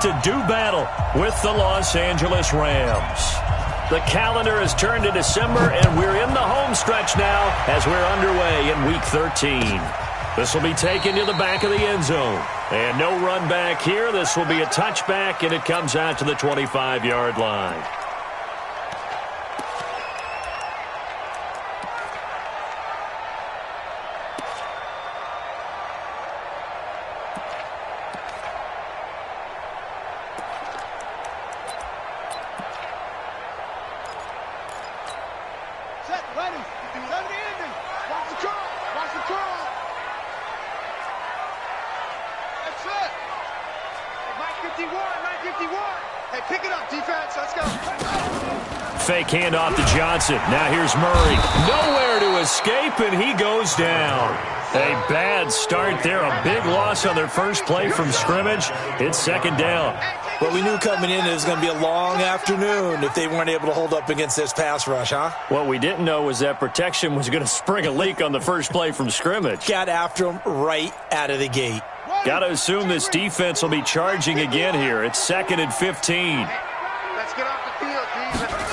set to do battle with the Los Angeles Rams. The calendar has turned to December, and we're in the home stretch now as we're underway in Week 13. This will be taken to the back of the end zone. And no run back here. This will be a touchback, and it comes out to the 25-yard line. Fake handoff to Johnson. Now here's Murray. Nowhere to escape, and he goes down. A bad start there. A big loss on their first play from scrimmage. It's second down. Well, we knew coming in it was going to be a long afternoon if they weren't able to hold up against this pass rush, huh? What we didn't know was that protection was going to spring a leak on the first play from scrimmage. Got after him right out of the gate. Got to assume this defense will be charging again here. It's 2nd and 15. Let's get off the field, defense.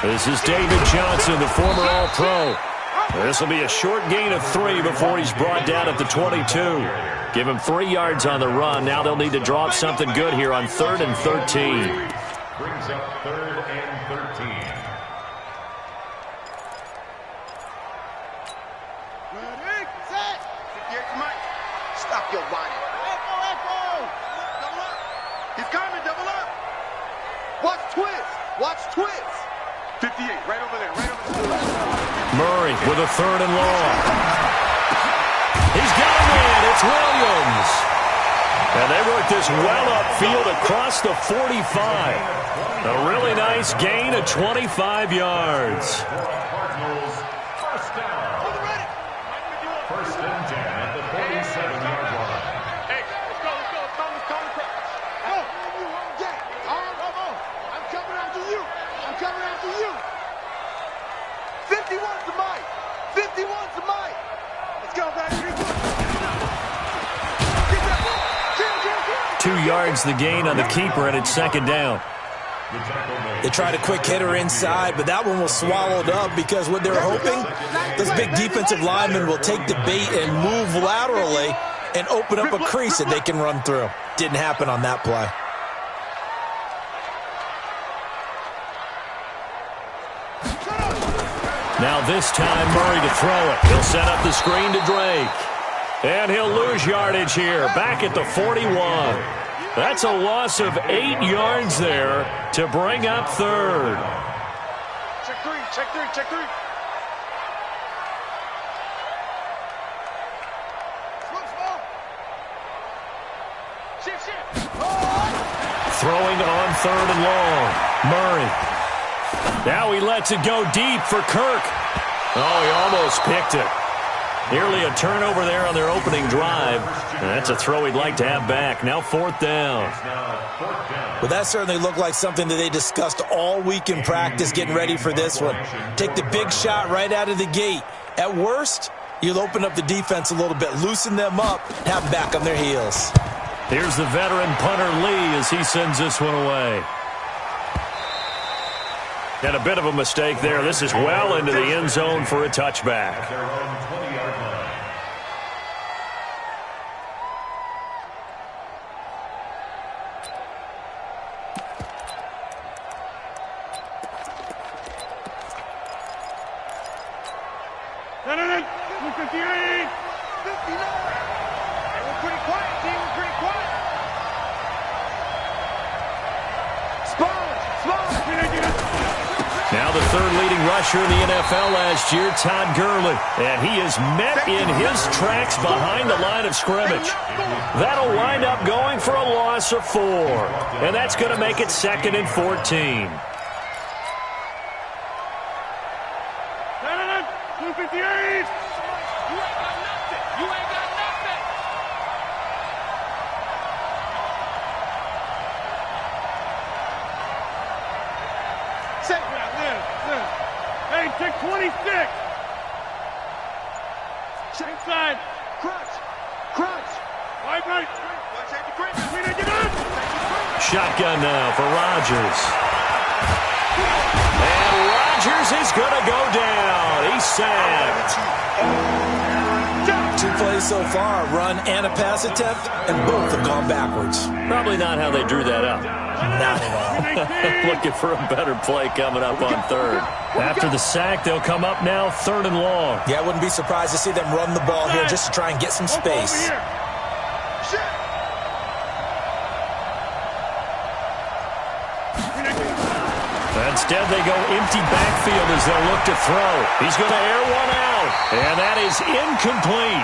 This is David Johnson, the former All-Pro. This will be a short gain of 3 before he's brought down at the 22. Give him 3 yards on the run. Now they'll need to draw up something good here on 3rd and 13. Brings up 3rd and 13. Ready, set. Stop your whining. Echo. Double up. He's coming, double up. Watch twist. 58, right over there, Murray with a 3rd and long. He's got a man. It's Williams. And they work this well upfield across the 45. A really nice gain of 25 yards. Cardinals, first down. First and 10 at the 47-yard line. Hey, let's go. I'm coming after you. 51 to Mike. Let's go, baby. 2 yards the gain on the keeper, and it's second down. They tried a quick hitter inside, but that one was swallowed up because what they were hoping, those big defensive linemen will take the bait and move laterally and open up a crease that they can run through. Didn't happen on that play. Now this time, Murray to throw it. He'll set up the screen to Drake. And he'll lose yardage here, back at the 41. That's a loss of 8 yards there to bring up 3rd. Check three. Shift. Throwing on 3rd and long. Murray. Now he lets it go deep for Kirk. Oh, he almost picked it. Nearly a turnover there on their opening drive. And that's a throw he'd like to have back. Now 4th down. Well, that certainly looked like something that they discussed all week in practice getting ready for this one. Take the big shot right out of the gate. At worst, you'll open up the defense a little bit, loosen them up, have them back on their heels. Here's the veteran punter Lee as he sends this one away. And a bit of a mistake there. This is well into the end zone for a touchback. Their own 20-yard line. Now the 3rd leading rusher in the NFL last year, Todd Gurley. And he is met in his tracks behind the line of scrimmage. That'll wind up going for a loss of 4. And that's going to make it 2nd and 14. Hey, take 26. Inside. Crunch. Wide right. Take the quick. We didn't get up. shotgun now for Rodgers. And Rodgers is going to go down. He's sacked. 2 plays so far, a run and a pass attempt, and both have gone backwards. Probably not how they drew that up. Not at all. Looking for a better play coming up on third. After the sack, they'll come up now 3rd and long. Yeah, I wouldn't be surprised to see them run the ball here just to try and get some space. Instead, they go empty backfield as they'll look to throw. He's going to air one out, and that is incomplete.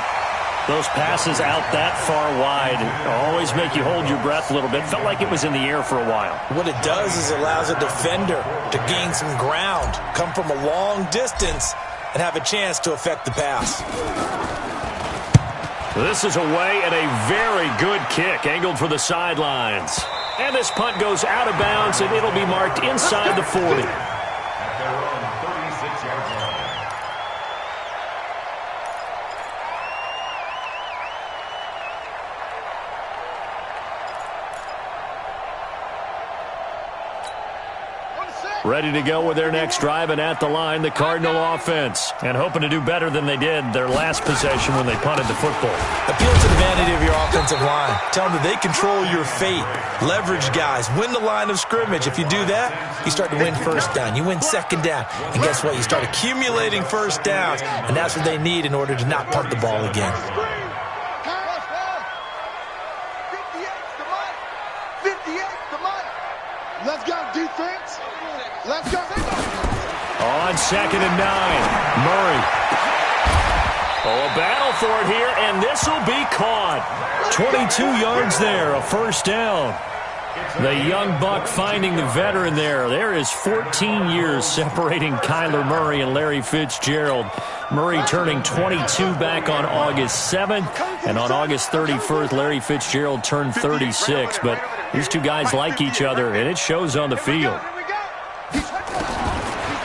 Those passes out that far wide always make you hold your breath a little bit. Felt like it was in the air for a while. What it does is it allows a defender to gain some ground, come from a long distance, and have a chance to affect the pass. This is away and a very good kick, angled for the sidelines. And this punt goes out of bounds, and it'll be marked inside the 40. At their own 36-yard line. Ready to go with their next drive, and at the line, the Cardinal offense. And hoping to do better than they did their last possession when they punted the football. Appeal to the vanity of your offensive line. Tell them that they control your fate. Leverage guys. Win the line of scrimmage. If you do that, you start to win first down. You win second down. And guess what? You start accumulating first downs, and that's what they need in order to not punt the ball again. 58 to Mike. Let's go, defense. Let's go. On 2nd and 9, Murray. Oh, a battle for it here, and this will be caught. 22 yards there, a first down. The young buck finding the veteran there. There is 14 years separating Kyler Murray and Larry Fitzgerald. Murray turning 22 back on August 7th, and on August 31st, Larry Fitzgerald turned 36. But these two guys like each other, and it shows on the field.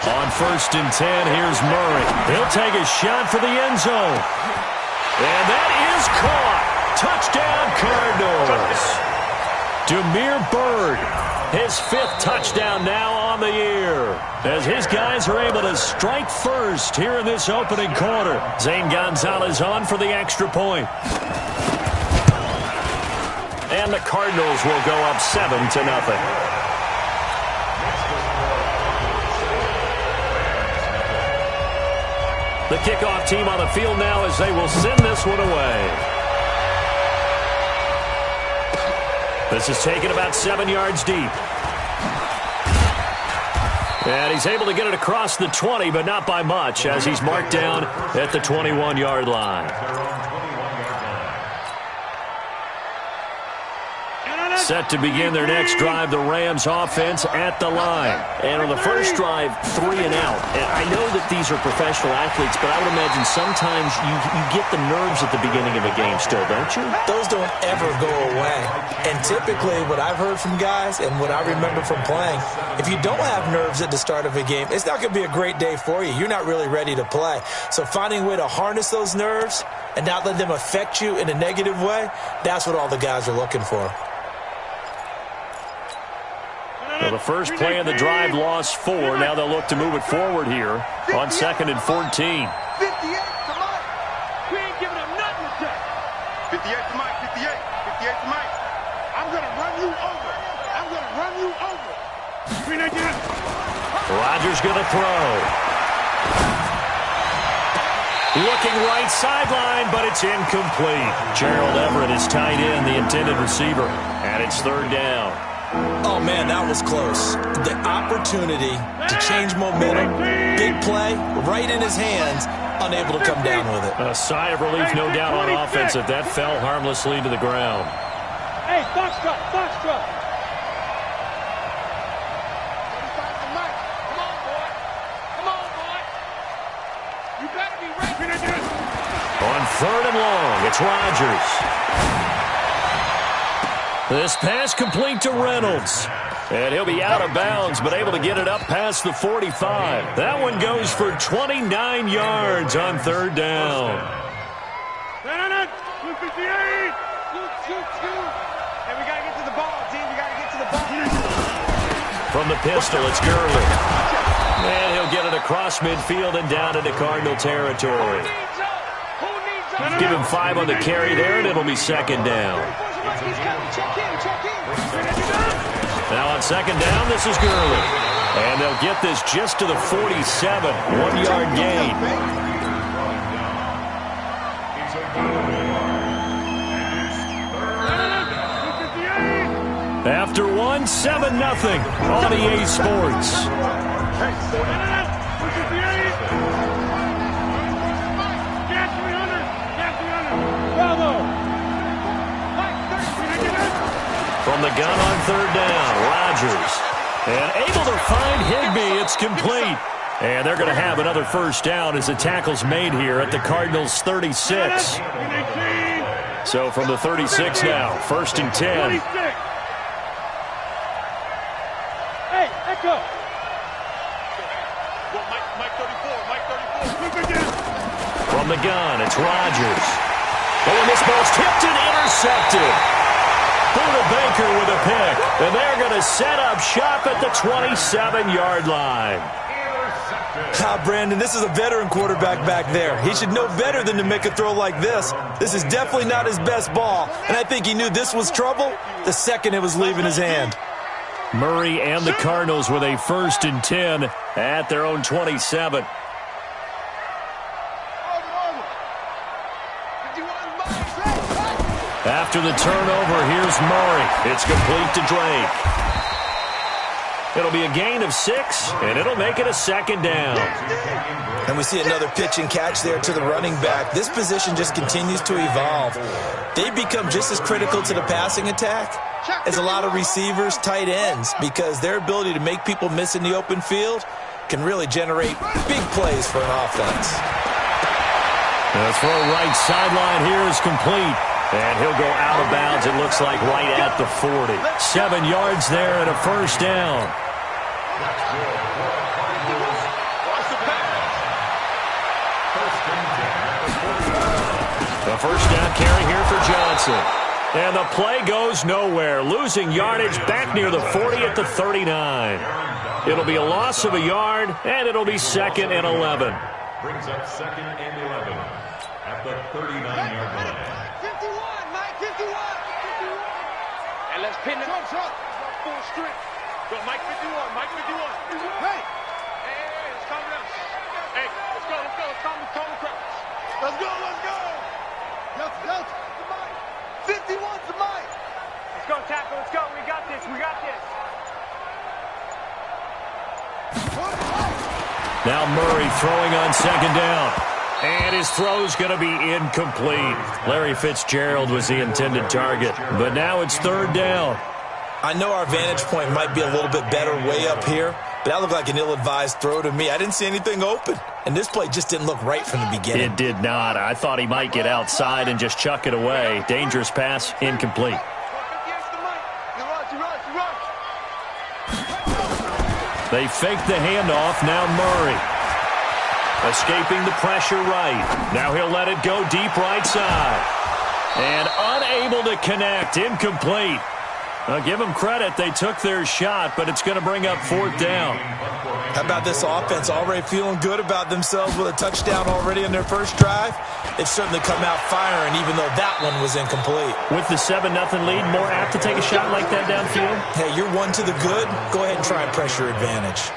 On 1st and 10, here's Murray. He'll take a shot for the end zone. And that is caught. Touchdown, Cardinals. Damiere Byrd, his 5th touchdown now on the year, as his guys are able to strike first here in this opening quarter. Zane Gonzalez on for the extra point. And the Cardinals will go up 7-0. The kickoff team on the field now as they will send this one away. This is taken about 7 yards deep. And he's able to get it across the 20, but not by much, as he's marked down at the 21-yard line. Set to begin their next drive, the Rams offense at the line. And on the first drive, 3 and out. And I know that these are professional athletes, but I would imagine sometimes you get the nerves at the beginning of a game still, don't you? Those don't ever go away. And typically what I've heard from guys and what I remember from playing, if you don't have nerves at the start of a game, it's not going to be a great day for you. You're not really ready to play. So finding a way to harness those nerves and not let them affect you in a negative way, that's what all the guys are looking for. Well, the first play of the drive lost 4. Now they'll look to move it forward here on 2nd and 14. 58 to Mike. We ain't giving up nothing to check. 58 to Mike. 58 to Mike. I'm going to run you over. I'm going to run you over. Rodgers going to throw. Looking right sideline, but it's incomplete. Gerald Everett is tied in, the intended receiver, and it's 3rd down. Oh, man, that was close. The opportunity to change momentum, big play, right in his hands, unable to come down with it. A sigh of relief, no doubt, on offense if that fell harmlessly to the ground. Hey, Foxtrot. Come on, boy. You better be ready. On 3rd and long, it's Rodgers. This pass complete to Reynolds. And he'll be out of bounds, but able to get it up past the 45. That one goes for 29 yards on 3rd down. Hey, we got to get to the ball, team. We got to get to the ball. From the pistol, it's Gurley. And he'll get it across midfield and down into Cardinal territory. Give him 5 on the carry there, and it'll be second down. Now on second down, this is Gurley. And they'll get this just to the 47, 1-yard gain. After 1, 7-0 on EA Sports. From the gun on third down, Rodgers. And able to find Higbee, it's complete. And they're going to have another first down as the tackle's made here at the Cardinals' 36. So from the 36 now, 1st and 10. Hey, Echo. Mike 34. From the gun, it's Rodgers. Oh, and this ball's tipped and intercepted. Buda Baker with a pick. And they're going to set up shop at the 27-yard line. Brandon, this is a veteran quarterback back there. He should know better than to make a throw like this. This is definitely not his best ball. And I think he knew this was trouble the second it was leaving his hand. Murray and the Cardinals with a 1st and 10 at their own 27. After the turnover, here's Murray. It's complete to Drake. It'll be a gain of 6, and it'll make it a second down. And we see another pitch and catch there to the running back. This position just continues to evolve. They become just as critical to the passing attack as a lot of receivers, tight ends, because their ability to make people miss in the open field can really generate big plays for an offense. The throw right sideline here is complete. And he'll go out of bounds, it looks like, right at the 40. 7 yards there and a first down. The first down carry here for Johnson. And the play goes nowhere. Losing yardage back near the 40 at the 39. It'll be a loss of a yard, and it'll be 2nd and 11. Brings up 2nd and 11 at the 39-yard line. And let's pin it up. Full strip. Go, Mike 51. Hey, let's calm down. Hey, let's go. Calm the crowd. Let's go. Delta. 51's the Mike. Let's go, tackle. Let's go. We got this. Now Murray throwing on second down. And his throw's going to be incomplete. Larry Fitzgerald was the intended target. But now it's 3rd down. I know our vantage point might be a little bit better way up here, but that looked like an ill-advised throw to me. I didn't see anything open. And this play just didn't look right from the beginning. It did not. I thought he might get outside and just chuck it away. Dangerous pass, incomplete. They fake the handoff. Now Murray. Escaping the pressure right. Now he'll let it go deep right side. And unable to connect. Incomplete. I'll give them credit. They took their shot, but it's going to bring up 4th down. How about this offense already feeling good about themselves with a touchdown already in their first drive? They've certainly come out firing, even though that one was incomplete. With the 7-0 lead, more apt to take a shot like that downfield? Hey, you're one to the good. Go ahead and try a pressure advantage.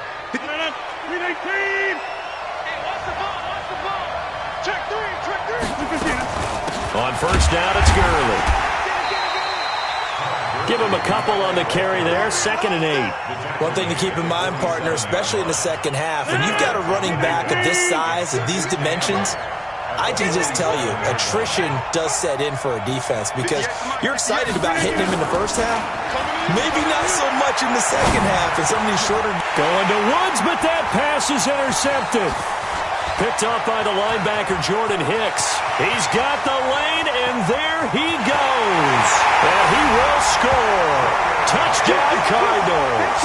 On first down, it's Gurley. Give him a couple on the carry there, 2nd and 8. One thing to keep in mind, partner, especially in the second half, when you've got a running back of this size, of these dimensions, I can just tell you, attrition does set in for a defense because you're excited about hitting him in the first half. Maybe not so much in the second half, and some of these shorter... Going to Woods, but that pass is intercepted. Picked up by the linebacker, Jordan Hicks. He's got the lane, and there he goes. And he will score. Touchdown, Cardinals.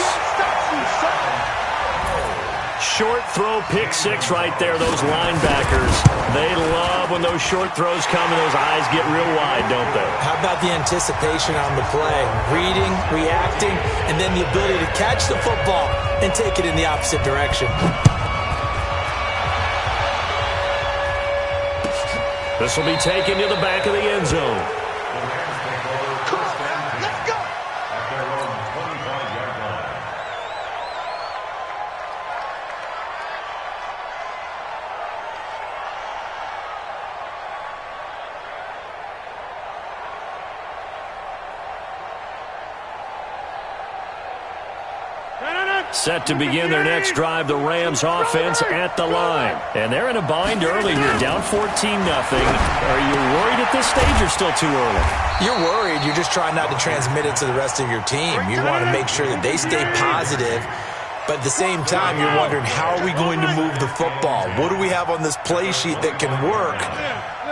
short throw pick six right there, those linebackers. They love when those short throws come and those eyes get real wide, don't they? How about the anticipation on the play? Reading, reacting, and then the ability to catch the football and take it in the opposite direction. This will be taken to the back of the end zone. Set to begin their next drive, the Rams offense at the line. And they're in a bind early here, down 14-0. Are you worried at this stage or still too early? You're worried. You're just trying not to transmit it to the rest of your team. You want to make sure that they stay positive. But at the same time, you're wondering, how are we going to move the football? What do we have on this play sheet that can work?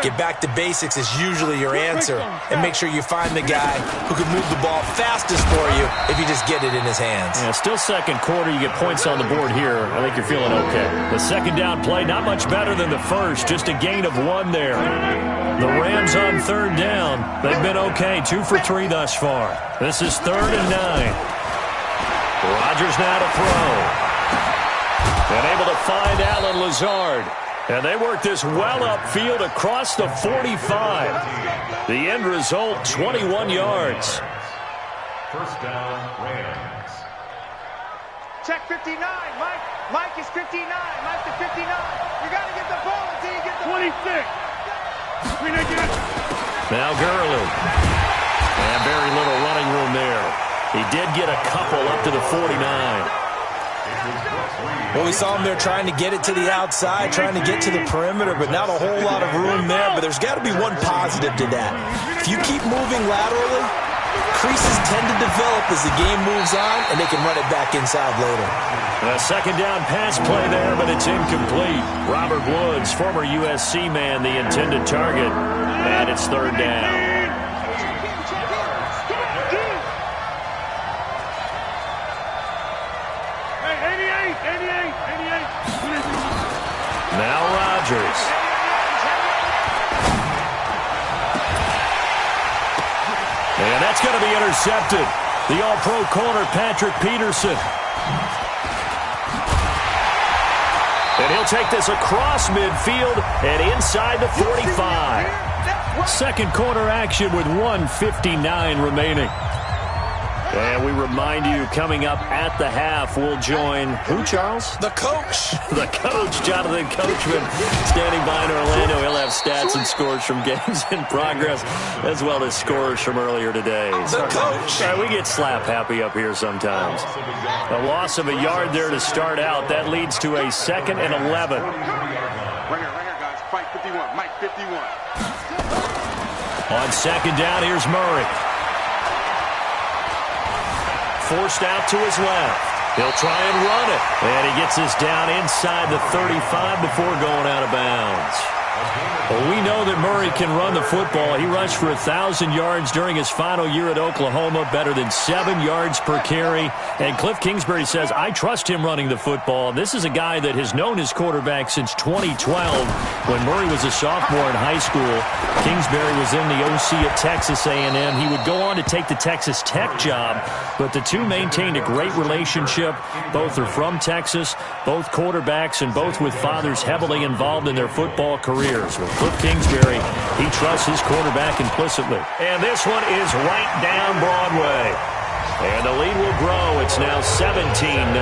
Get back to basics is usually your answer. And make sure you find the guy who can move the ball fastest for you if you just get it in his hands. Yeah, still second quarter. You get points on the board here. I think you're feeling okay. The second down play, not much better than the first. Just a gain of 1 there. The Rams on third down. They've been okay. 2 for 3 thus far. This is 3rd and 9. Rodgers now to throw. And able to find Allen Lazard. And they work this well upfield across the 45. The end result, 21 yards. First down, Rams. Check 59, Mike. Mike is 59. Mike to 59. You got to get the ball until you get the 26. Now Gurley. And very little running room there. He did get a couple up to the 49. Well, we saw him there trying to get it to the outside, trying to get to the perimeter, but not a whole lot of room there. But there's got to be one positive to that. If you keep moving laterally, creases tend to develop as the game moves on, and they can run it back inside later. A second down pass play there, but it's incomplete. Robert Woods, former USC man, the intended target, and it's 3rd down. Now Rodgers. And that's going to be intercepted. The all-pro corner, Patrick Peterson. And he'll take this across midfield and inside the 45. Second quarter action with 1:59 remaining. And we remind you, coming up at the half, we'll join who, Charles? The coach. The coach, Jonathan Coachman, standing by in Orlando. He'll have stats and scores from games in progress, as well as scores from earlier today. The coach. We get slap happy up here sometimes. A loss of a yard there to start out. That leads to a 2nd and 11. Right here, guys. Fight 51. Mike 51. On second down, here's Murray. Forced out to his left. He'll try and run it. And he gets this down inside the 35 before going out of bounds. Well, we know that Murray can run the football. He rushed for 1,000 yards during his final year at Oklahoma, better than 7 yards per carry. And Cliff Kingsbury says, I trust him running the football. This is a guy that has known his quarterback since 2012 when Murray was a sophomore in high school. Kingsbury was in the OC at Texas A&M. He would go on to take the Texas Tech job, but the two maintained a great relationship. Both are from Texas, both quarterbacks, and both with fathers heavily involved in their football careers. With Cliff Kingsbury, he trusts his quarterback implicitly. And this one is right down Broadway. And the lead will grow. It's now 17-0.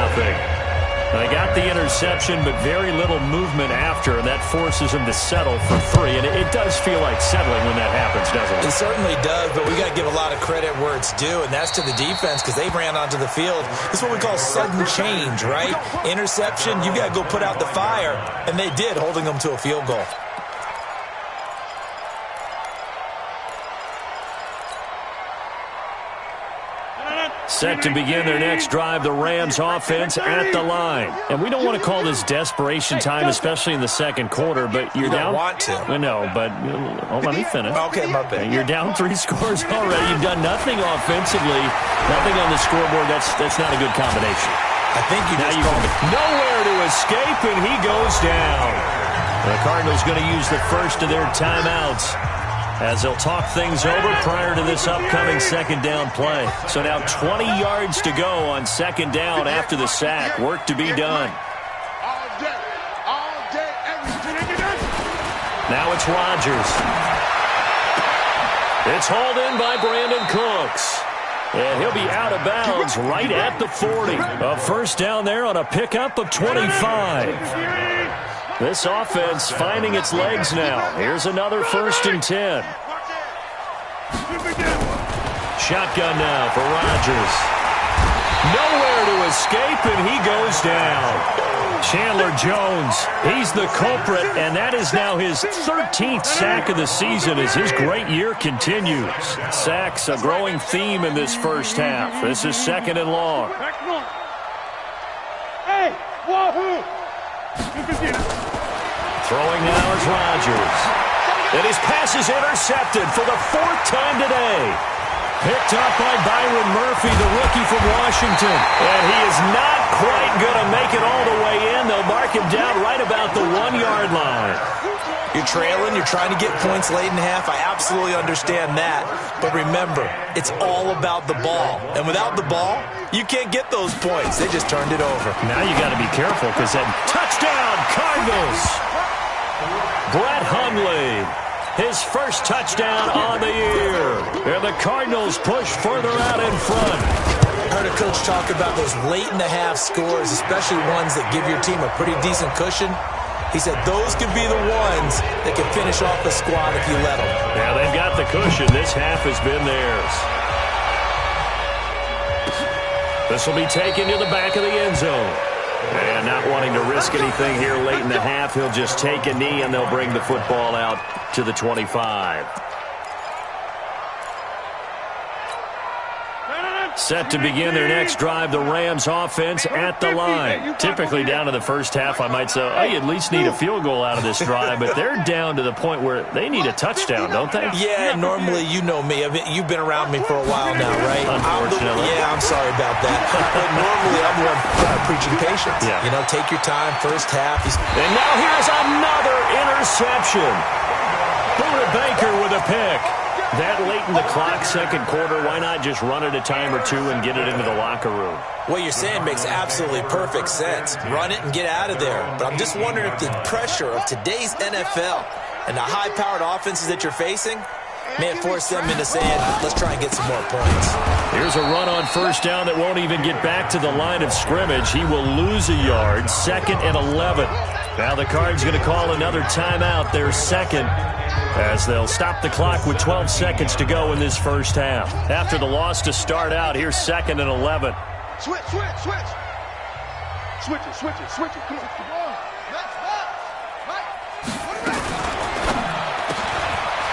They got the interception, but very little movement after, and that forces him to settle for 3. And it does feel like settling when that happens, doesn't it? It certainly does, but we got to give a lot of credit where it's due, and that's to the defense because they ran onto the field. This is what we call sudden change, right? Interception, you got to go put out the fire, and they did, holding them to a field goal. Set to begin their next drive, the Rams offense at the line. And we don't want to call this desperation time, especially in the second quarter, but you're down. You don't want to. I know, but let me finish. Okay, my bad. You're down 3 scores already. You've done nothing offensively, nothing on the scoreboard. That's not a good combination. I think you just nowhere to escape, and he goes down. The Cardinals going to use the first of their timeouts as they'll talk things over prior to this upcoming second down play. So now 20 yards to go on second down after the sack. Work to be done. Now it's Rodgers. It's hauled in by Brandon Cooks. And he'll be out of bounds right at the 40. A first down there on a pickup of 25. This offense finding its legs now. Here's another 1st and 10. Shotgun now for Rodgers. Nowhere to escape, and he goes down. Chandler Jones, he's the culprit, and that is now his 13th sack of the season as his great year continues. Sacks a growing theme in this first half. This is 2nd and long. Throwing now is Rodgers. And his pass is intercepted for the 4th time today. Picked up by Byron Murphy, the rookie from Washington. And he is not quite going to make it all the way in. They'll mark him down right about the 1-yard line. You're trailing. You're trying to get points late in half. I absolutely understand that. But remember, it's all about the ball. And without the ball, you can't get those points. They just turned it over. Now you got to be careful because that touchdown, Cardinals. Brett Hundley. His first touchdown on the year. And the Cardinals push further out in front. I heard a coach talk about those late-in-the-half scores, especially ones that give your team a pretty decent cushion. He said those could be the ones that can finish off the squad if you let them. Yeah, they've got the cushion. This half has been theirs. This will be taken to the back of the end zone. And not wanting to risk anything here late in the half, he'll just take a knee and they'll bring the football out to the 25. Set to begin their next drive, the Rams offense at the line. Typically down to the first half, I might say, oh, you at least need a field goal out of this drive, but they're down to the point where they need a touchdown, don't they? Yeah, normally, you know me. I mean, you've been around me for a while now, right? Unfortunately. I'm sorry about that. But normally, I'm the one preaching patience. Yeah. You know, take your time, first half. And now here's another interception. Buda Baker with a pick. That late in the clock, second quarter, why not just run it a time or two and get it into the locker room? What you're saying makes absolutely perfect sense. Run it and get out of there. But I'm just wondering if the pressure of today's NFL and the high-powered offenses that you're facing may have forced them into saying, let's try and get some more points. Here's a run on first down that won't even get back to the line of scrimmage. He will lose a yard, 2nd and 11. Now the Cards going to call another timeout, their second, as they'll stop the clock with 12 seconds to go in this first half. After the loss to start out, here's 2nd and 11. Switch. Switch it. Come on.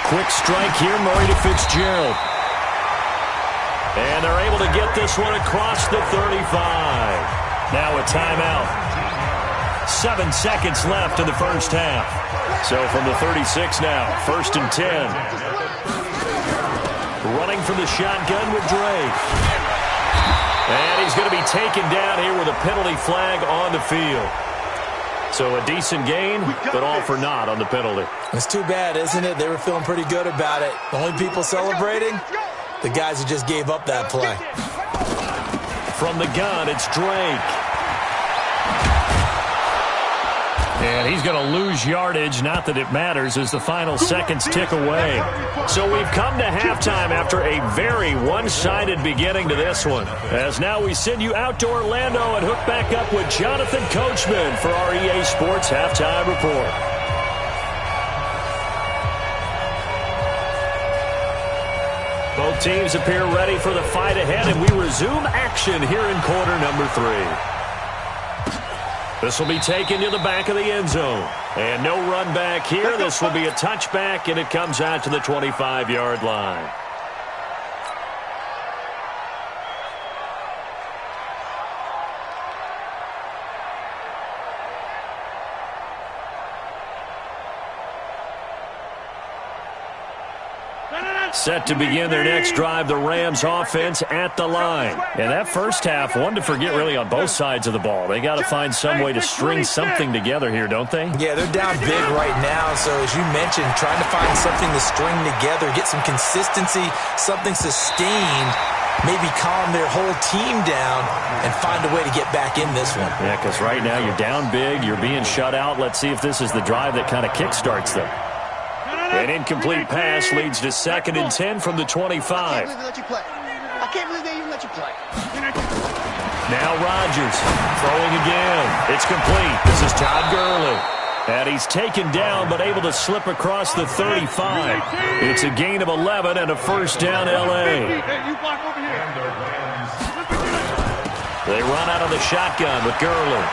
Quick strike here, Murray to Fitzgerald. And they're able to get this one across the 35. Now a timeout. 7 seconds left in the first half. So from the 36 now, 1st and 10. Running from the shotgun with Drake. And he's going to be taken down here with a penalty flag on the field. So a decent gain, but all for naught on the penalty. It's too bad, isn't it? They were feeling pretty good about it. The only people celebrating, the guys who just gave up that play. From the gun, it's Drake. And he's going to lose yardage, not that it matters, as the final seconds tick away. So we've come to halftime after a very one-sided beginning to this one. As now we send you out to Orlando and hook back up with Jonathan Coachman for our EA Sports Halftime Report. Both teams appear ready for the fight ahead, and we resume action here in quarter number 3. This will be taken to the back of the end zone. And no run back here. This will be a touchback, and it comes out to the 25-yard line. Set to begin their next drive, the Rams offense at the line. And that first half, one to forget really on both sides of the ball. They got to find some way to string something together here, don't they? Yeah, they're down big right now. So as you mentioned, trying to find something to string together, get some consistency, something sustained, maybe calm their whole team down and find a way to get back in this one. Yeah, because right now you're down big, you're being shut out. Let's see if this is the drive that kind of kickstarts them. An incomplete pass leads to 2nd and 10 from the 25. I can't believe they even let you play. Now Rodgers throwing again. It's complete. This is Todd Gurley. And he's taken down but able to slip across the 35. It's a gain of 11 and a first down L.A. They run out of the shotgun with Gurley.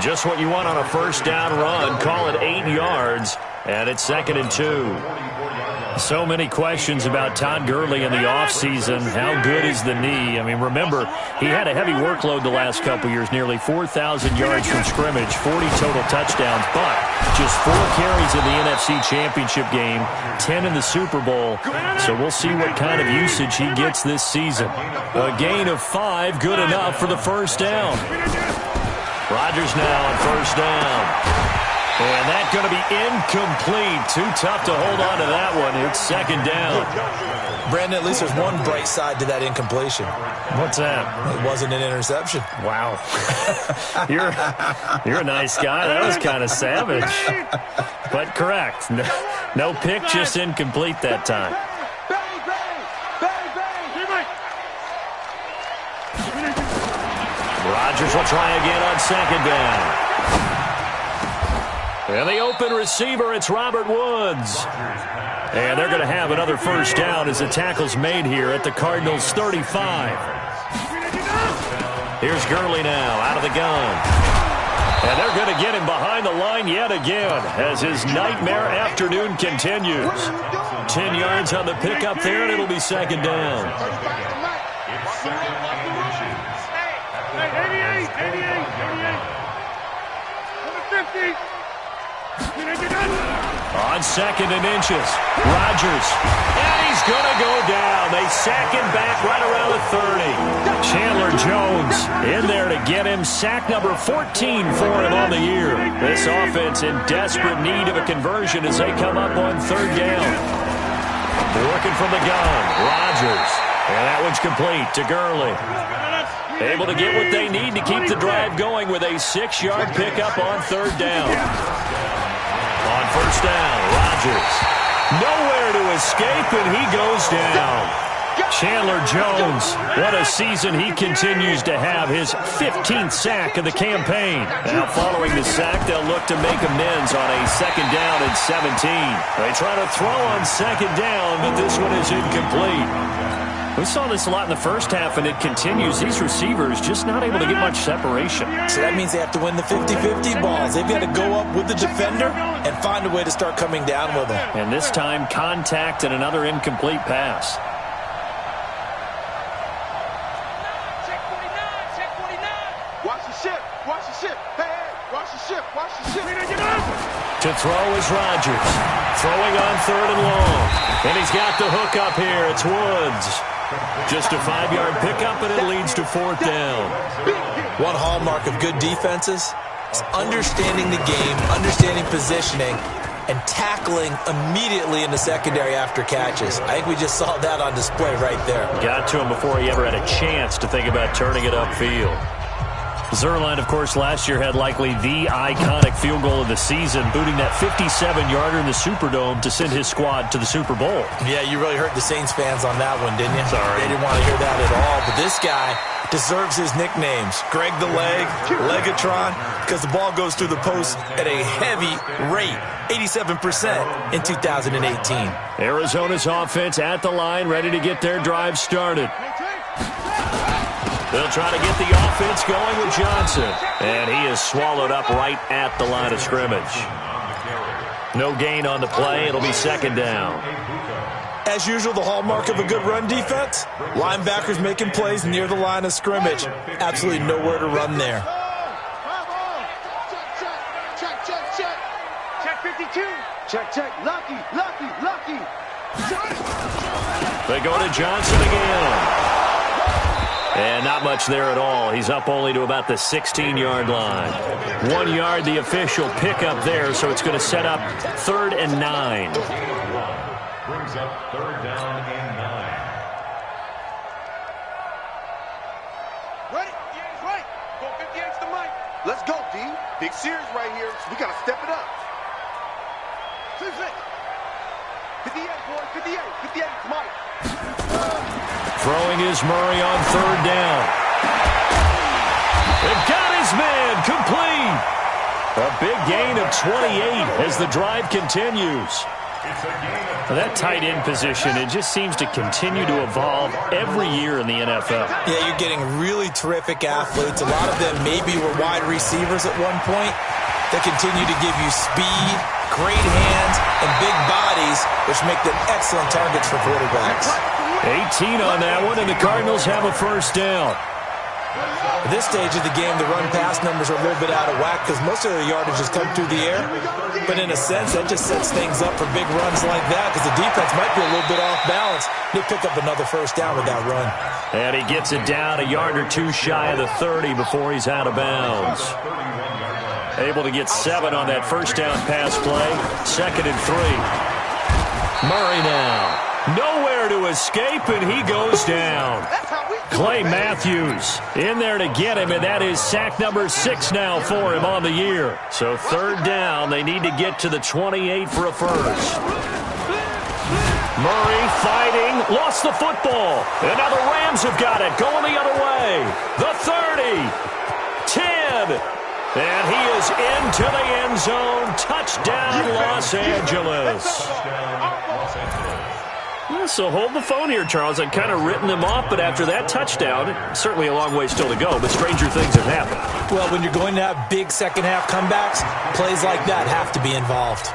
Just what you want on a first down run. Call it 8 yards, and it's 2nd and 2. So many questions about Todd Gurley in the offseason. How good is the knee? I mean, remember, he had a heavy workload the last couple years, nearly 4,000 yards from scrimmage, 40 total touchdowns, but just 4 carries in the NFC Championship game, 10 in the Super Bowl. So we'll see what kind of usage he gets this season. A gain of 5, good enough for the first down. Rodgers now on first down. And that's going to be incomplete. Too tough to hold on to that one. It's 2nd down. Brandon, at least there's one bright side to that incompletion. What's that? It wasn't an interception. Wow. You're a nice guy. That was kind of savage. But correct. No pick, just incomplete that time. Rodgers will try again on 2nd down. And the open receiver, it's Robert Woods. And they're going to have another first down as the tackle's made here at the Cardinals' 35. Here's Gurley now out of the gun. And they're going to get him behind the line yet again as his nightmare afternoon continues. 10 yards on the pickup there, and it'll be 2nd down. On 2nd and inches, Rodgers, and he's going to go down. They sack him back right around the 30. Chandler Jones in there to get him. Sack number 14 for him on the year. This offense in desperate need of a conversion as they come up on 3rd down. Working from the gun, Rodgers, and that one's complete to Gurley. Able to get what they need to keep the drive going with a 6-yard pickup on 3rd down. On first down, Rodgers. Nowhere to escape, and he goes down. Chandler Jones, what a season he continues to have. His 15th sack of the campaign. Now following the sack, they'll look to make amends on a 2nd down and 17. They try to throw on 2nd down, but this one is incomplete. We saw this a lot in the first half, and it continues. These receivers just not able to get much separation. So that means they have to win the 50-50 balls. They've got to go up with the defender and find a way to start coming down with them. And this time, contact and another incomplete pass. Check 49. Watch the ship. Watch the ship. Hey, watch the ship. Watch the ship. To throw is Rodgers. Throwing on 3rd and long. And he's got the hook up here. It's Woods. Just a 5-yard pickup, and it leads to 4th down. One hallmark of good defenses is understanding the game, understanding positioning, and tackling immediately in the secondary after catches. I think we just saw that on display right there. Got to him before he ever had a chance to think about turning it upfield. Zuerlein, of course, last year had likely the iconic field goal of the season, booting that 57-yarder in the Superdome to send his squad to the Super Bowl. Yeah, you really hurt the Saints fans on that one, didn't you? Sorry. They didn't want to hear that at all. But this guy deserves his nicknames. Greg the Leg, Legatron, because the ball goes through the post at a heavy rate, 87% in 2018. Arizona's offense at the line, ready to get their drive started. They'll try to get the offense going with Johnson. And he is swallowed up right at the line of scrimmage. No gain on the play. It'll be 2nd down. As usual, the hallmark of a good run defense, linebackers making plays near the line of scrimmage. Absolutely nowhere to run there. Check 52. Check, check. Lucky. They go to Johnson again. And not much there at all. He's up only to about the 16-yard line. 1 yard, the official pickup there, so it's going to set up 3rd and 9. Brings up 3rd down and 9. Ready? Yeah, right. Go 58's the mic. Let's go, D. Big series right here, so we got to step it up. 58, boy. 58. 58's Mike. Throwing is Murray on 3rd down. They've got his man complete. A big gain of 28 as the drive continues. That tight end position, it just seems to continue to evolve every year in the NFL. Yeah, you're getting really terrific athletes. A lot of them maybe were wide receivers at one point. They continue to give you speed, great hands, and big bodies, which make them excellent targets for quarterbacks. 18 on that one, and the Cardinals have a 1st down. At this stage of the game, the run-pass numbers are a little bit out of whack because most of their yardage has come through the air. But in a sense, that just sets things up for big runs like that because the defense might be a little bit off balance. They pick up another 1st down with that run. And he gets it down a yard or 2 shy of the 30 before he's out of bounds. Able to get 7 on that 1st down pass play. 2nd and 3. Murray now. Nowhere to escape, and he goes down. Clay Matthews in there to get him, and that is sack number 6 now for him on the year. So 3rd down, they need to get to the 28 for a 1st. Murray fighting, lost the football. And now the Rams have got it, going the other way. The 30, 10, and he is into the end zone. Touchdown, Los Angeles. So hold the phone here, Charles. I'd kind of written them off, but after that touchdown, certainly a long way still to go, but stranger things have happened. Well, when you're going to have big second-half comebacks, plays like that have to be involved.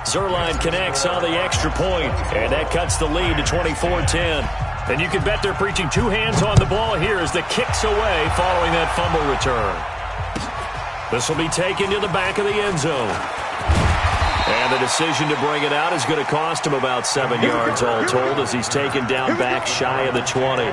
Zuerlein connects on the extra point, and that cuts the lead to 24-10. And you can bet they're preaching 2 hands on the ball here as the kick's away following that fumble return. This will be taken to the back of the end zone. And the decision to bring it out is going to cost him about 7 yards all told as he's taken down back shy of the 20.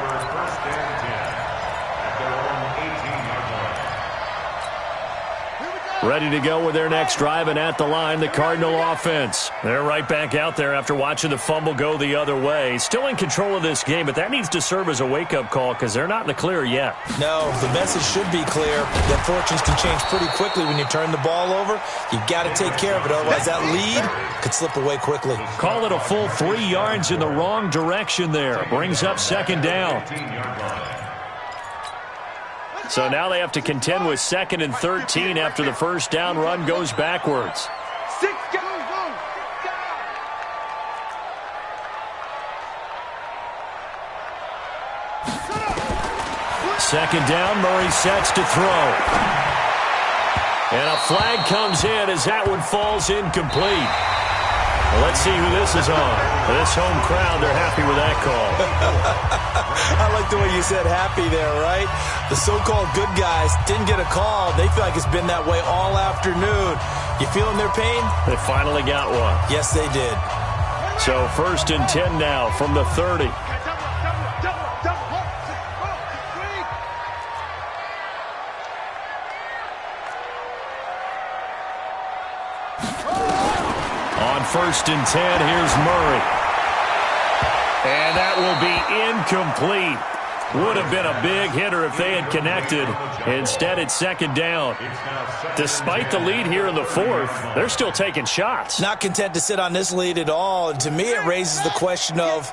Ready to go with their next drive, and at the line, the Cardinal offense. They're right back out there after watching the fumble go the other way. Still in control of this game, but that needs to serve as a wake-up call because they're not in the clear yet. No, the message should be clear that fortunes can change pretty quickly when you turn the ball over. You've got to take care of it, otherwise that lead could slip away quickly. Call it a full 3 yards in the wrong direction there. Brings up 2nd down. So now they have to contend with 2nd and 13 after the 1st down run goes backwards. 2nd down, Murray sets to throw. And a flag comes in as that one falls incomplete. Well, let's see who this is on. This home crowd, they're happy with that call. I like the way you said happy there, right? The so-called good guys didn't get a call. They feel like it's been that way all afternoon. You feeling their pain? They finally got one. Yes, they did. So 1st and 10 now from the 30. On 1st and 10, here's Murray. And that will be incomplete. Would have been a big hitter if they had connected. Instead, it's 2nd down. Despite the lead here in the 4th, they're still taking shots. Not content to sit on this lead at all. And to me, it raises the question of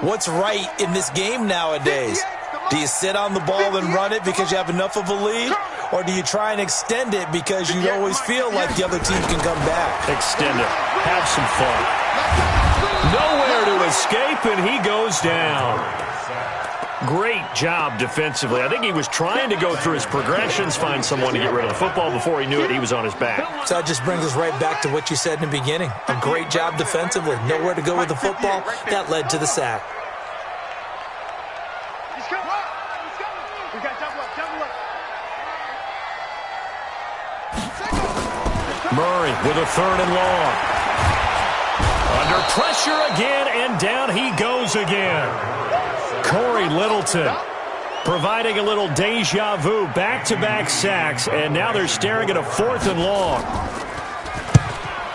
what's right in this game nowadays. Do you sit on the ball and run it because you have enough of a lead? Or do you try and extend it because you always feel like the other team can come back? Extend it. Have some fun. Nowhere to escape, and he goes down. Great job defensively. I think he was trying to go through his progressions, find someone to get rid of the football. Before he knew it, he was on his back. So that just brings us right back to what you said in the beginning. A great job defensively. Nowhere to go with the football. That led to the sack. Murray with a 3rd and long. pressure again, and down he goes again. Corey Littleton providing a little deja vu, back-to-back sacks, and now they're staring at a 4th and long.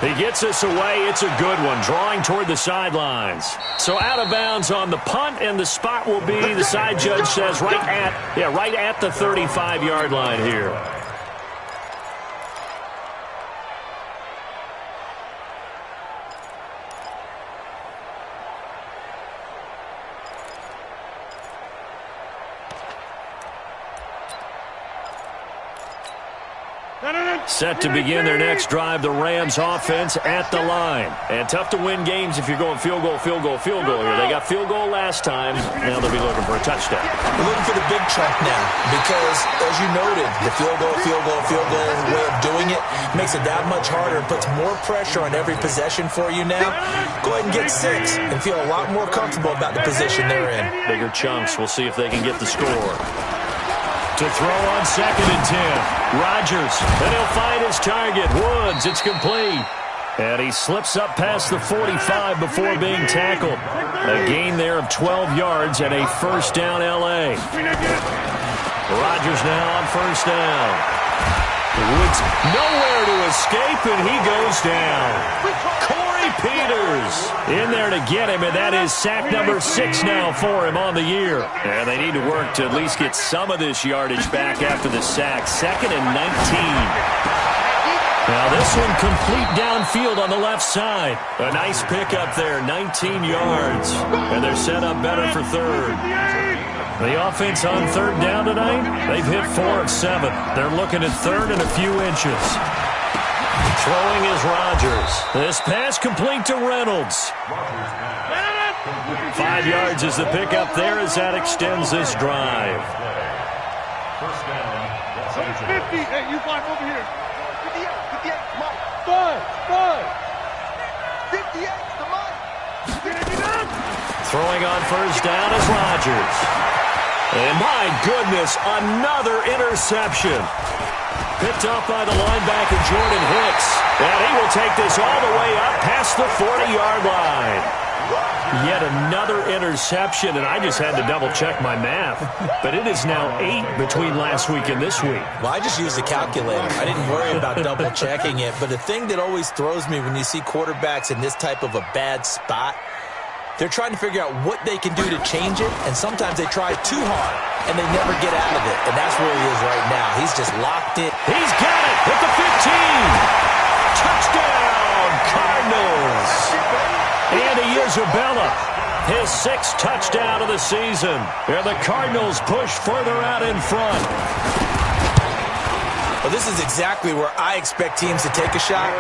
He gets us away. It's a good one, drawing toward the sidelines. So out of bounds on the punt, and the spot will be, the side judge says, right at the 35-yard line here. Set to begin their next drive, the Rams offense at the line. And tough to win games if you're going field goal here. They got field goal last time. Now they'll be looking for a touchdown. We're looking for the big chunk now because, as you noted, the field goal way of doing it makes it that much harder and puts more pressure on every possession for you now. Go ahead and get 6 and feel a lot more comfortable about the position they're in. Bigger chunks. We'll see if they can get the score. To throw on 2nd and 10. Rodgers, and he'll find his target. Woods, it's complete. And he slips up past the 45 before being tackled. A gain there of 12 yards and a 1st down L.A. Rodgers now on 1st down. Woods nowhere to escape, and he goes down. Corey Peters in there to get him, and that is sack number 6 now for him on the year. And they need to work to at least get some of this yardage back after the sack. 2nd and 19. Now this one complete downfield on the left side. A nice pickup there, 19 yards. And they're set up better for 3rd. The offense on 3rd down tonight, they've hit 4 of 7. They're looking at 3rd and a few inches. Throwing is Rodgers. This pass complete to Reynolds. 5 yards is the pickup there as that extends this drive. 50. Hey, you find over here. 58, Mike. 58, the Mike. Throwing on 1st down is Rodgers. And my goodness, another interception. Picked up by the linebacker, Jordan Hicks. And he will take this all the way up past the 40-yard line. Yet another interception, and I just had to double-check my math. But it is now 8 between last week and this week. Well, I just used a calculator. I didn't worry about double-checking it. But the thing that always throws me when you see quarterbacks in this type of a bad spot, they're trying to figure out what they can do to change it, and sometimes they try too hard, and they never get out of it. And that's where he is right now. He's just locked in. He's got it at the 15. Touchdown, Cardinals. Andy Isabella, his 6th touchdown of the season. And the Cardinals push further out in front. Well, this is exactly where I expect teams to take a shot.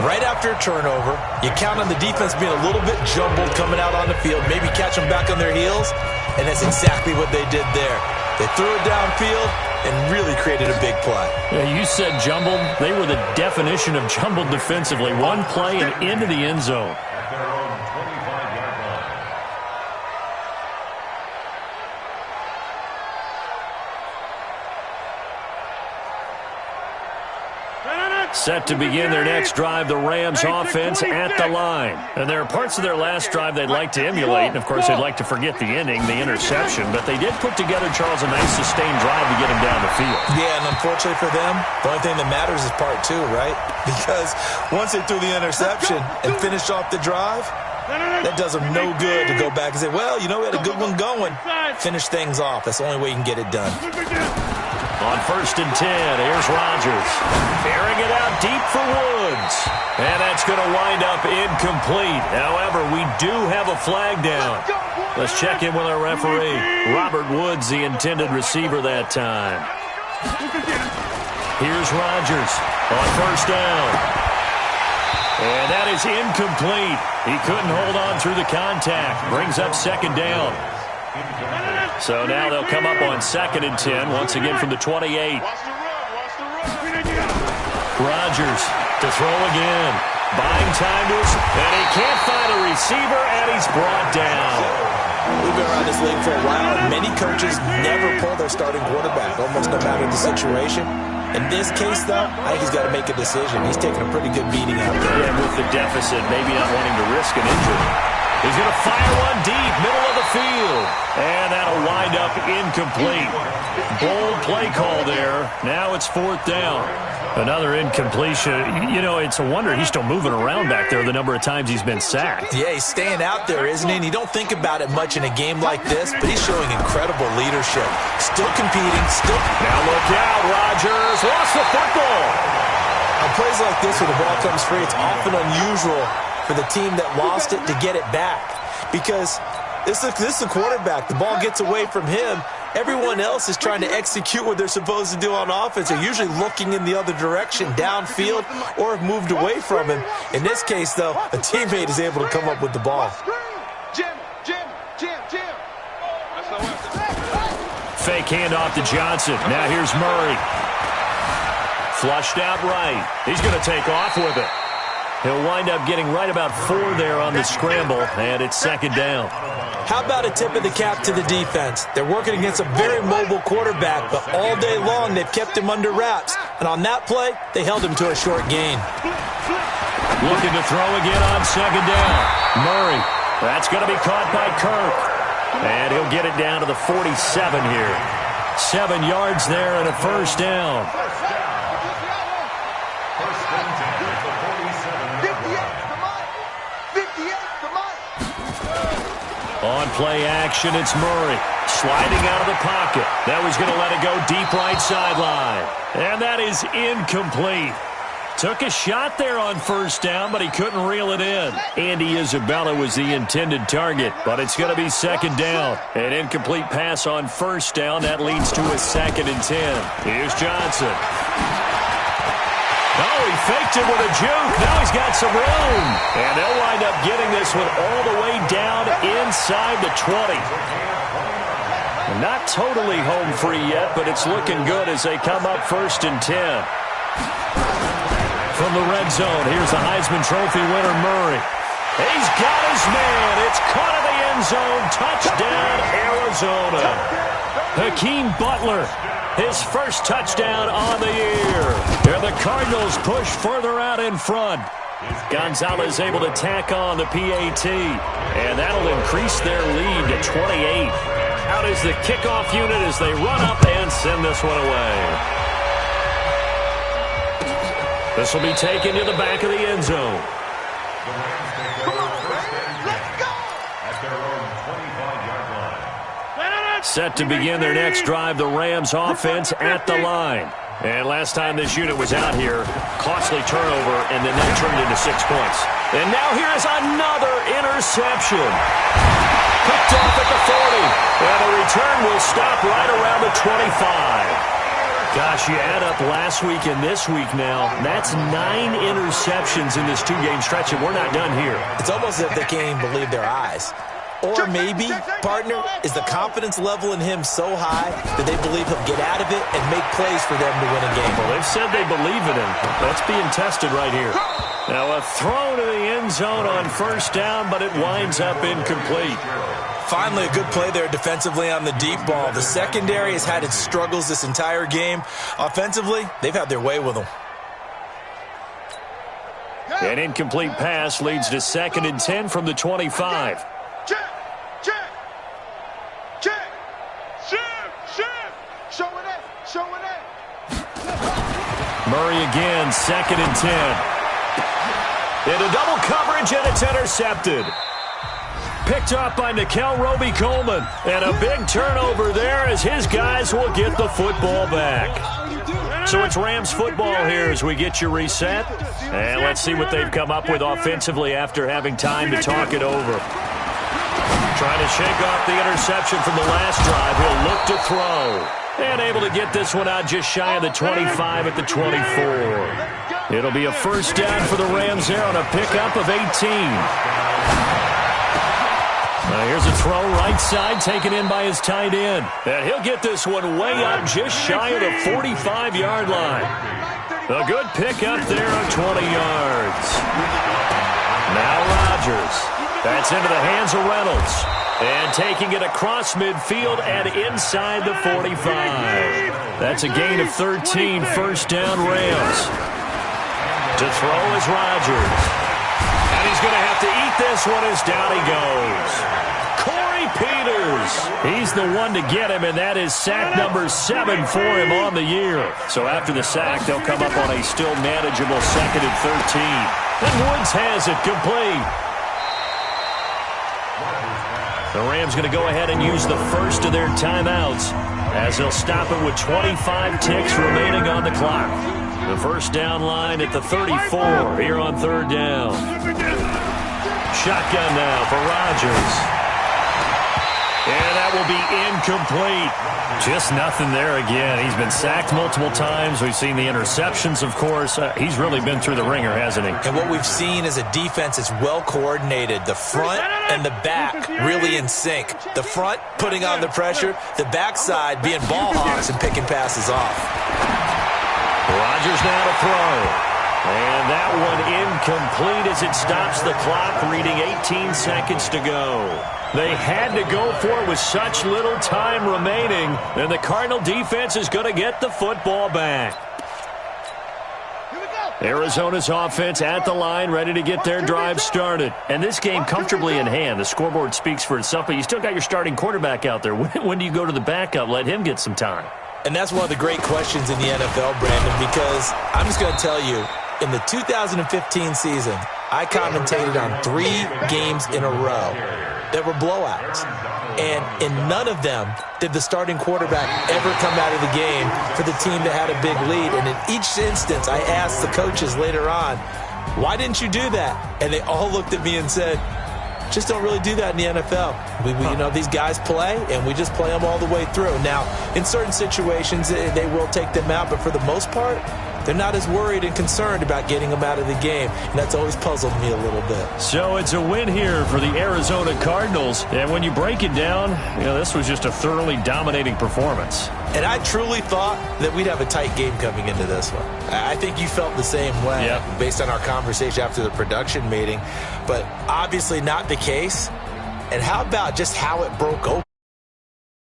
Right after a turnover, you count on the defense being a little bit jumbled coming out on the field, maybe catch them back on their heels, and that's exactly what they did there. They threw it downfield and really created a big play. Yeah, you said jumbled. They were the definition of jumbled defensively. One play and into the end zone. At their own 25-yard line. Set to begin their next drive, the Rams offense at the line. And there are parts of their last drive they'd like to emulate. And, of course, they'd like to forget the ending, the interception. But they did put together, Charles, a nice sustained drive to get him down the field. Yeah, and unfortunately for them, the only thing that matters is part 2, right? Because once they threw the interception and finished off the drive, that does them no good to go back and say, well, you know, we had a good one going. Finish things off. That's the only way you can get it done. On 1st and 10, here's Rodgers. Airing it out deep for Woods. And that's going to wind up incomplete. However, we do have a flag down. Let's check in with our referee. Robert Woods, the intended receiver that time. Here's Rodgers on 1st down. And that is incomplete. He couldn't hold on through the contact. Brings up 2nd down. So now they'll come up on 2nd and 10, once again from the 28. Rodgers to throw again. Buying time to his, and he can't find a receiver, and he's brought down. We've been around this league for a while, and many coaches never pull their starting quarterback, almost no matter the situation. In this case, though, I think he's got to make a decision. He's taking a pretty good beating out there. Yeah, with the deficit, maybe not wanting to risk an injury. He's going to fire one deep, middle of the field. And that'll wind up incomplete. Bold play call there. Now it's 4th down. Another incompletion. You know, it's a wonder he's still moving around back there the number of times he's been sacked. Yeah, he's staying out there, isn't he? And you don't think about it much in a game like this, but he's showing incredible leadership. Still competing, still... Now look out, Rodgers. Lost the football. On plays like this where the ball comes free, it's often unusual for the team that lost it to get it back. Because this is the quarterback. The ball gets away from him. Everyone else is trying to execute what they're supposed to do on offense. They're usually looking in the other direction, downfield, or have moved away from him. In this case, though, a teammate is able to come up with the ball. Jim. Fake handoff to Johnson. Now here's Murray. Flushed out right. He's going to take off with it. He'll wind up getting right about 4 there on the scramble, and it's 2nd down. How about a tip of the cap to the defense? They're working against a very mobile quarterback, but all day long they've kept him under wraps. And on that play, they held him to a short gain. Looking to throw again on 2nd down. Murray. That's going to be caught by Kirk. And he'll get it down to the 47 here. 7 yards there and a 1st down. On play action, it's Murray. Sliding out of the pocket. Now he's going to let it go deep right sideline. And that is incomplete. Took a shot there on 1st down, but he couldn't reel it in. Andy Isabella was the intended target, but it's going to be 2nd down. An incomplete pass on 1st down. That leads to a 2nd and 10. Here's Johnson. Oh, he faked it with a juke. Now he's got some room. And they'll wind up getting this one all the way down inside the 20. Not totally home free yet, but it's looking good as they come up 1st and 10. From the red zone, here's the Heisman Trophy winner, Murray. He's got his man. It's caught in the end zone. Touchdown, Arizona. Hakeem Butler, his first touchdown on the year. And the Cardinals push further out in front. Gonzalez able to tack on the PAT. And that'll increase their lead to 28. Out is the kickoff unit as they run up and send this one away. This will be taken to the back of the end zone. Set to begin their next drive, the Rams offense at the line. And last time this unit was out here, costly turnover, and then that turned into 6 points. And now here is another interception. Picked off at the 40. And the return will stop right around the 25. Gosh, you add up last week and this week now, that's 9 interceptions in this 2-game stretch, and we're not done here. It's almost as if they can't even believe their eyes. Or maybe, partner, is the confidence level in him so high that they believe he'll get out of it and make plays for them to win a game. Well, they've said they believe in him. That's being tested right here. Now a throw to the end zone on 1st down, but it winds up incomplete. Finally, a good play there defensively on the deep ball. The secondary has had its struggles this entire game. Offensively, they've had their way with them. An incomplete pass leads to 2nd and 10 from the 25. Murray again, 2nd and 10. Into double coverage, and it's intercepted. Picked up by Nickel Roby-Coleman. And a big turnover there as his guys will get the football back. So it's Rams football here as we get you reset. And let's see what they've come up with offensively after having time to talk it over. Trying to shake off the interception from the last drive. He'll look to throw. And able to get this one out just shy of the 25 at the 24. It'll be a 1st down for the Rams there on a pickup of 18. Now here's a throw right side taken in by his tight end. And he'll get this one way up just shy of the 45-yard line. A good pickup there of 20 yards. Now Rodgers. That's into the hands of Reynolds. And taking it across midfield and inside the 45. That's a gain of 13, first down Rams. To throw is Rodgers. And he's going to have to eat this one as down he goes. Corey Peters. He's the one to get him, and that is sack number 7 for him on the year. So after the sack, they'll come up on a still manageable 2nd and 13. And Woods has it complete. The Rams going to go ahead and use the first of their timeouts as they'll stop it with 25 ticks remaining on the clock. The first down line at the 34 here on 3rd down. Shotgun now for Rodgers. And that will be incomplete. Just nothing there again. He's been sacked multiple times. We've seen the interceptions, of course. He's really been through the ringer, hasn't he? And what we've seen is a defense that's well coordinated. The front and the back really in sync. The front putting on the pressure. The backside being ball hawks and picking passes off. Rodgers now to throw. And that one incomplete as it stops the clock, reading 18 seconds to go. They had to go for it with such little time remaining, and the Cardinal defense is going to get the football back. Arizona's offense at the line, ready to get their drive started. And this game comfortably in hand. The scoreboard speaks for itself, but you still got your starting quarterback out there. When do you go to the backup? Let him get some time. And that's one of the great questions in the NFL, Brandon, because I'm just going to tell you, in the 2015 season, I commentated on 3 games in a row that were blowouts. And in none of them did the starting quarterback ever come out of the game for the team that had a big lead. And in each instance, I asked the coaches later on, why didn't you do that? And they all looked at me and said, just don't really do that in the NFL. You know, these guys play, and we just play them all the way through. Now, in certain situations, they will take them out, but for the most part, they're not as worried and concerned about getting them out of the game, and that's always puzzled me a little bit. So it's a win here for the Arizona Cardinals, and when you break it down, you know, this was just a thoroughly dominating performance. And I truly thought that we'd have a tight game coming into this one. I think you felt the same way based on our conversation after the production meeting, but obviously not the case. And how about just how it broke open?